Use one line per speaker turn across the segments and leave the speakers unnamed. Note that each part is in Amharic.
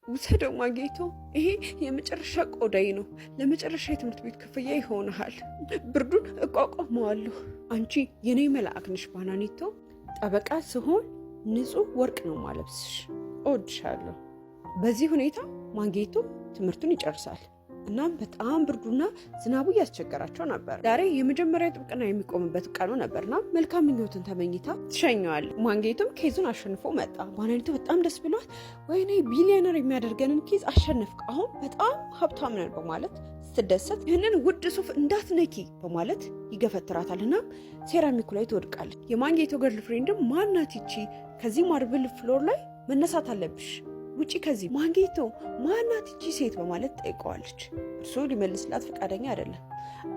ውሰደው ማጌቶ፣ ይሄ የመጨረሻ ቆዳይ ነው። ለመጨረሻ የትምህርት ቤት ክፍያ ይሆናል። ብርዱን እቋቋመዋለሁ። አንቺ የኔ መልአክ ነሽ ባናኒቶ። ጠበቃ ስሆን ንጹህ ወርቅ ነው ማለብስሽ። እወድሻለሁ። በዚህ ሁኔታ ማጌቶ ትምህርቱን ይጨርሳል። እናም በጣም ብርዱና ዝናቡ እያስቸገራቸው ነበር። ዛሬ የመጀመሪያ ጥብቅና የሚቆምበት ቀኑ ነበርና መልካም ምኞትን ተመኝታ ትሸኘዋል። ማጌቶም ኬዙን አሸንፎ መጣ። ባናኒቶ በጣም ደስ ብሏት ወይኔ ቢሊዮነር የሚያደርገንን ኬዝ አሸነፍክ፣ አሁን በጣም ሀብታም ነን በማለት ስትደሰት ይህንን ውድ ሱፍ እንዳትነኪ በማለት ይገፈትራታልና ሴራሚኩ ላይ ትወድቃለች። የማጌቶ ገርል ፍሬንድም ማናት ይቺ? ከዚህ ማርብል ፍሎር ላይ መነሳት አለብሽ፣ ውጪ ከዚህ። ማጌቶ ማናት ይቺ ሴት በማለት ጠይቀዋለች። እርሱ ሊመልስላት ፈቃደኛ አይደለም።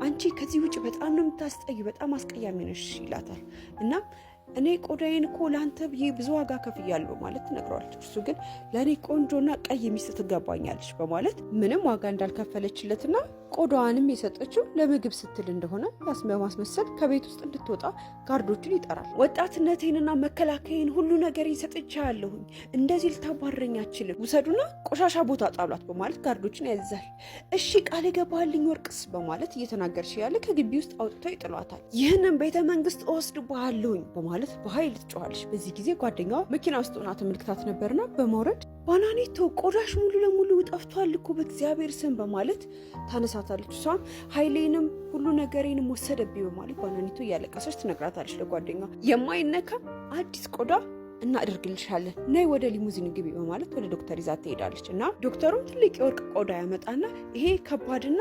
አንቺ ከዚህ ውጪ፣ በጣም ነው የምታስጠዩ፣ በጣም አስቀያሚ ነሽ ይላታል። እና እኔ ቆዳዬን እኮ ለአንተ ብዬ ብዙ ዋጋ ከፍያለሁ በማለት ትነግረዋለች። እርሱ ግን ለእኔ ቆንጆና ቀይ ሚስት ትገባኛለች በማለት ምንም ዋጋ እንዳልከፈለችለትና ቆዳዋንም የሰጠችው ለምግብ ስትል እንደሆነ በማስመሰል ከቤት ውስጥ እንድትወጣ ጋርዶችን ይጠራል። ወጣትነቴንና መከላከያን ሁሉ ነገር ሰጥቻለሁኝ፣ እንደዚህ ልታባረኝ አትችልም፣ ውሰዱና ቆሻሻ ቦታ ጣሏት በማለት ጋርዶችን ያዛል። እሺ ቃል የገባልኝ ወርቅስ በማለት እየተናገረች ያለ ከግቢ ውስጥ አውጥተው ይጥሏታል። ይህንን ቤተ መንግስት እወስድብሃለሁኝ በማለት በኃይል ትጮኻለች። በዚህ ጊዜ ጓደኛዋ መኪና ውስጥ ሆና ተመልክታት ነበርና በመውረድ ባናኒቶ ቆዳሽ ሙሉ ለሙሉ ጠፍቷል እኮ በእግዚአብሔር ስም በማለት ታነሳታለች። እሷም ኃይሌንም ሁሉ ነገሬንም ወሰደብኝ በማለት ባናኒቶ እያለቀሰች ትነግራታለች ለጓደኛዋ። የማይነካ አዲስ ቆዳ እናደርግልሻለን፣ ነይ ወደ ሊሙዚን ግቢ በማለት ወደ ዶክተር ይዛት ትሄዳለች። እና ዶክተሩም ትልቅ የወርቅ ቆዳ ያመጣና ይሄ ከባድና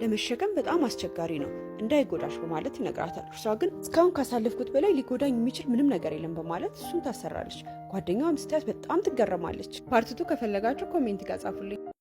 ለመሸከም በጣም አስቸጋሪ ነው፣ እንዳይጎዳሽ በማለት ይነግራታል። እርሷ ግን እስካሁን ካሳለፍኩት በላይ ሊጎዳኝ የሚችል ምንም ነገር የለም በማለት እሱን ታሰራለች። ጓደኛዋ ምስታያት በጣም ትገረማለች። ፓርቲቱ ከፈለጋችሁ ኮሜንት ጋር ጻፉልኝ።